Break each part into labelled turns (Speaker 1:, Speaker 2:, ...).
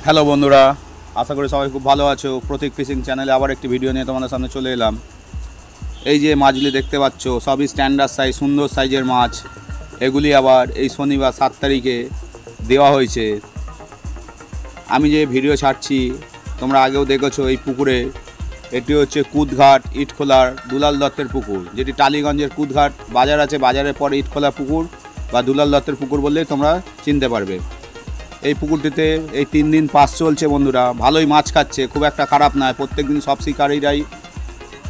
Speaker 1: Hello বন্ধুরা, আশা করি সবাই খুব ভালো আছো। প্রতীক ফিশিং চ্যানেলে আবার একটি ভিডিও নিয়ে তোমাদের সামনে চলে এলাম। এই যে মাছগুলি দেখতে পাচ্ছ সবই স্ট্যান্ডার্ড সাইজ, সুন্দর সাইজের মাছ। এগুলি আবার এই শনিবার 7 তারিখে দেওয়া হয়েছে। আমি যে ভিডিও ছাড়ছি তোমরা আগেও দেখেছো এই পুকুরে। এটি হচ্ছে কুদঘাট ইটখোলার দুলাল দত্তের পুকুর, যেটি টালিগঞ্জের কুদঘাট বাজার আছে, বাজারের পরে ইটখোলা পুকুর বা দুলাল দত্তের পুকুর বললেই তোমরা চিনতে পারবে। এই পুকুরটিতে এই 3 দিন পাস চলছে বন্ধুরা, ভালোই মাছ খাচ্ছে, খুব একটা খারাপ নয়। প্রত্যেক দিন সব শিকারীরাই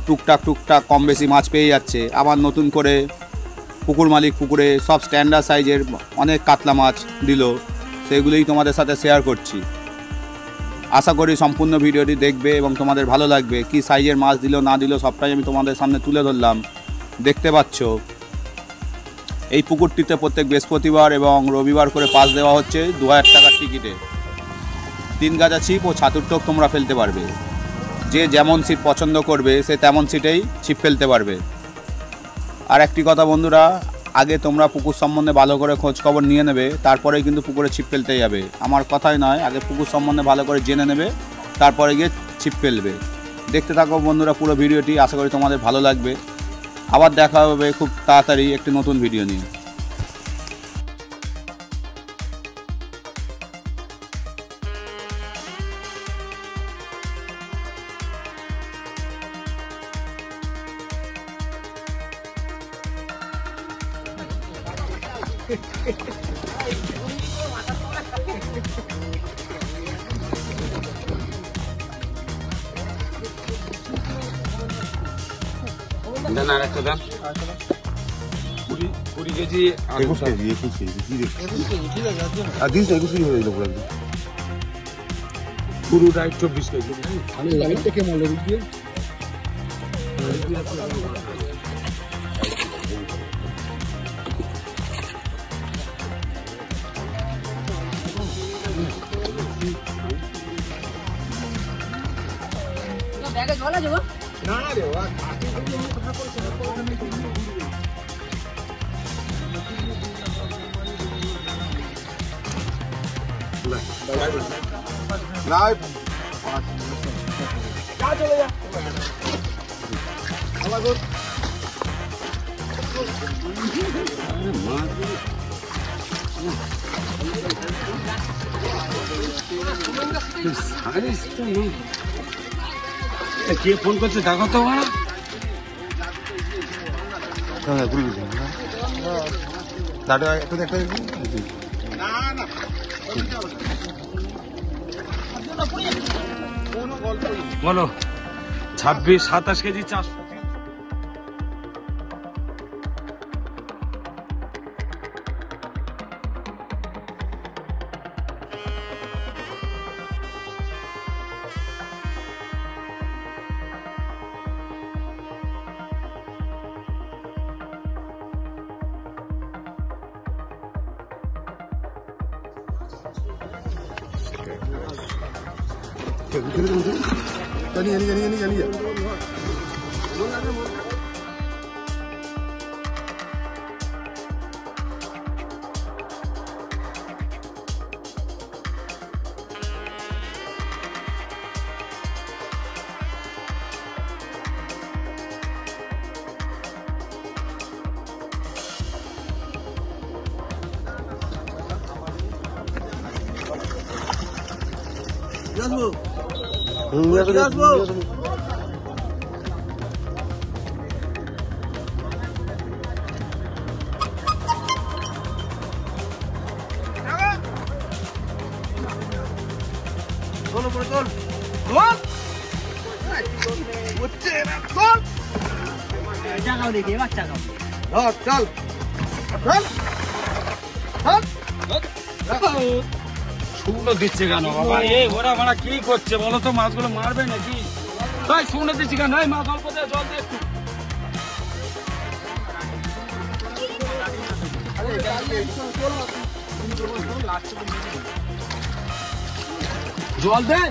Speaker 1: টুকটাক কম বেশি মাছ পেয়ে যাচ্ছে। আবার নতুন করে পুকুর মালিক পুকুরে সব স্ট্যান্ডার্ড সাইজের অনেক কাতলা মাছ দিল, সেগুলোই তোমাদের সাথে শেয়ার করছি। আশা করি সম্পূর্ণ ভিডিওটি দেখবে এবং তোমাদের ভালো লাগবে। কি সাইজের মাছ দিল না দিল সবটাই আমি তোমাদের সামনে তুলে ধরলাম। দেখতে পাচ্ছ এই পুকুরটিতে প্রত্যেক বৃহস্পতিবার এবং রবিবার করে পাস দেওয়া হচ্ছে 2000 টাকার টিকিটে। 3 গাজা ছিপ ও ছাতুর টোপ তোমরা ফেলতে পারবে। যে যেমন ছিপ পছন্দ করবে সে তেমন ছিটেই ছিপ ফেলতে পারবে। আর একটি কথা বন্ধুরা, আগে তোমরা পুকুর সম্বন্ধে ভালো করে খোঁজ খবর নিয়ে নেবে, তারপরেই কিন্তু পুকুরে ছিপ ফেলতে যাবে। আমার কথাই নয়, আগে পুকুর সম্বন্ধে ভালো করে জেনে নেবে, তারপরে গিয়ে ছিপ ফেলবে। দেখতে থাকো বন্ধুরা পুরো ভিডিওটি, আশা করি তোমাদের ভালো লাগবে। আবার দেখা হবে খুব তাড়াতাড়ি একটি নতুন ভিডিও নিয়ে।
Speaker 2: দেন আর একটা দেন। 20 কেজি
Speaker 3: 21 কেজি কি দেখছি আর 21 কেজি হয়ে গেল পুরো।
Speaker 2: পুরোটা 24 কেজি।
Speaker 3: আমি লাইটটা কে মারলো দিয়ে
Speaker 4: ব্যাগে জল আছে গো?
Speaker 3: না রে ওয়া লাইভ যা চলে যা আলা গো
Speaker 2: কে ফোন করছে দেখো তো। বলো 26-27 কেজি 400।
Speaker 3: জানি চলো করে চল হচ্ছে না চল
Speaker 4: জাগাও দেখি এবার জাগাও।
Speaker 3: চল
Speaker 2: শুকনো দিচ্ছে কেন বাবা? এই ওরা মারা কি করছে বলো তো? মাছগুলো মারবে নাকি? তাই শুকনো দিচ্ছি কেন? এই মাছ অল্প দে, জল দে একটু। জল দে।